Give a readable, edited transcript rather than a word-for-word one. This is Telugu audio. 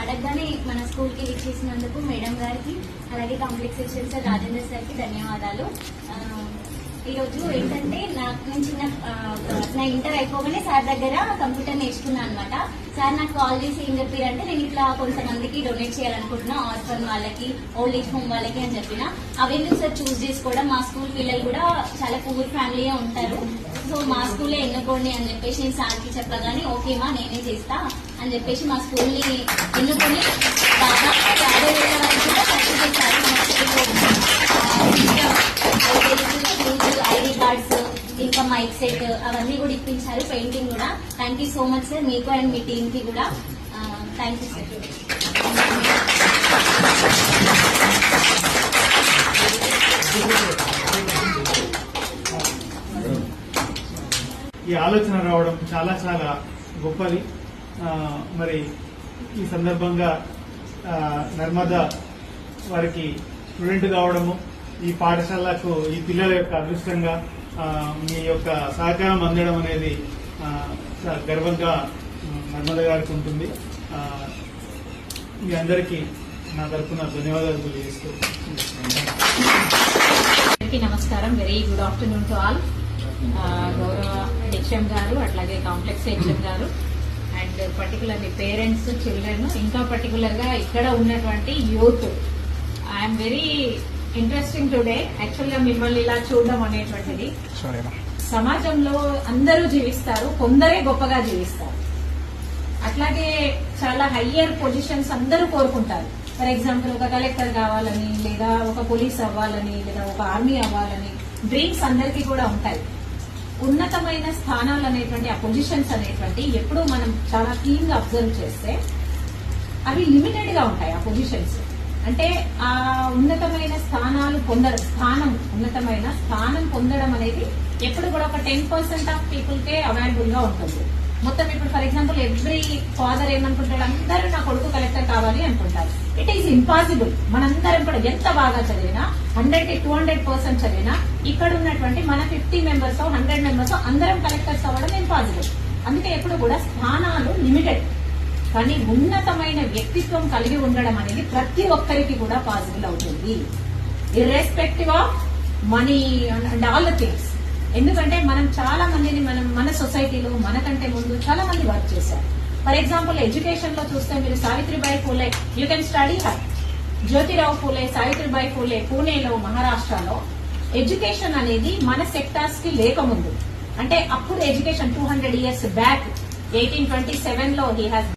అడగగానే మన స్కూల్ కి ఇచ్చేసినందుకు మేడం గారికి అలాగే complex section sir Rajender sir కి ధన్యవాదాలు. ఈ రోజు ఏంటంటే నా ఇంటర్ అయిపోగానే సార్ దగ్గర కంప్యూటర్ నేర్చుకున్నాను అనమాట. సార్ నాకు కాల్ చేసి ఏం చెప్పారంటే నేను ఇట్లా కొంతమందికి డొనేట్ చేయాలనుకుంటున్నా, ఆర్ఫన్ వాళ్ళకి, ఓల్డ్ ఏజ్ హోమ్ వాళ్ళకి అని చెప్పిన. అవెందుకు సార్ చూస్ చేసుకోవడం, మా స్కూల్ పిల్లలు కూడా చాలా పూర్ ఫ్యామిలీ ఉంటారు, సో మా స్కూల్లో ఎన్నుకోండి అని చెప్పేసి నేను సార్కి చెప్పగానే ఓకేమా నేనే చేస్తా అని చెప్పేసి మా స్కూల్ని ఎన్నుకొని దాదాపు 50,000 వరకు కూడా ఖర్చు చేశారు. ఐడి కార్డ్స్ ఇంకా మైక్ సెట్ అవన్నీ కూడా ఇప్పించారు, పెయింటింగ్ కూడా. Thank you so much sir, మీకు అండ్ మీ టీమ్ కి కూడా థ్యాంక్ యూ సార్. ఈ ఆలోచన రావడం చాలా చాలా గొప్పది. మరి ఈ సందర్భంగా నర్మదా వారికి స్టూడెంట్ కావడము, ఈ పాఠశాలకు ఈ పిల్లల యొక్క అదృష్టంగా మీ యొక్క సహకారం అందడం అనేది గర్వంగా నర్మద గారికి ఉంటుంది. మీ అందరికీ నా తరఫున ధన్యవాదాలు తెలియజేస్తూ నమస్కారం. Very good afternoon to all. గౌరవ హెచ్ఎం గారు, అట్లాగే కాంప్లెక్స్ హెచ్ఎం గారు, అండ్ పర్టికులర్లీ పేరెంట్స్, చిల్డ్రన్, ఇంకా పర్టికులర్ గా ఇక్కడ ఉన్నటువంటి youth. I'm very interesting today actual గా మిమ్మల్ని ఇలా చూడడం అనేటువంటిది. సమాజంలో అందరూ జీవిస్తారు, కొందరే గొప్పగా జీవిస్తారు. అట్లాగే చాలా హయ్యర్ పొజిషన్స్ అందరూ కోరుకుంటారు. ఫర్ ఎగ్జాంపుల్ ఒక కలెక్టర్ కావాలని, లేదా ఒక పోలీస్ అవ్వాలని, లేదా ఒక ఆర్మీ అవ్వాలని డ్రీమ్స్ అందరికీ కూడా ఉంటాయి. ఉన్నతమైన స్థానాలు అనేటువంటి ఆ పొజిషన్స్ అనేటువంటి ఎప్పుడూ మనం చాలా క్లీన్ గా అబ్జర్వ్ చేస్తే అవి లిమిటెడ్ గా ఉంటాయి. ఆ పొజిషన్స్ అంటే ఆ ఉన్నతమైన ఉన్నతమైన స్థానం పొందడం అనేది ఎప్పుడు కూడా ఒక 10% ఆఫ్ పీపుల్ కే అవైలబుల్ గా ఉంటుంది. మొత్తం ఇప్పుడు ఫర్ ఎగ్జాంపుల్ ఎవ్రీ ఫాదర్ ఏమనుకుంటాడు, అందరూ నా కొడుకు కలెక్టర్ కావాలి అనుకుంటారు. It is impossible. మనందరం కూడా ఎంత బాగా చదివినా, 100కి 200% చదివినా, ఇక్కడ ఉన్నటువంటి మన 50 మెంబర్స్ 100 మెంబర్స్ అందరం కలెక్టర్స్ అవ్వడం ఇంపాసిబుల్. అందుకే ఎప్పుడు కూడా స్థానాలు లిమిటెడ్, కానీ ఉన్నతమైన వ్యక్తిత్వం కలిగి ఉండడం అనేది ప్రతి ఒక్కరికి కూడా పాసిబుల్ అవుతుంది, irrespective of money and all the things. ఎందుకంటే మనం చాలా మందిని మన సొసైటీలో మనకంటే ముందు చాలా మంది వర్క్ చేశారు. ఫర్ ఎగ్జాంపుల్ ఎడ్యుకేషన్ లో చూస్తే మీరు Savitribai Phule, you can study her. Jyotirao Phule, Savitribai Phule పూణేలో, మహారాష్ట్రలో ఎడ్యుకేషన్ అనేది మన సెక్టార్స్ కి లేకముందు, అంటే అప్పుడు ఎడ్యుకేషన్ 200 years బ్యాక్ 1827 లో హీ హాజ్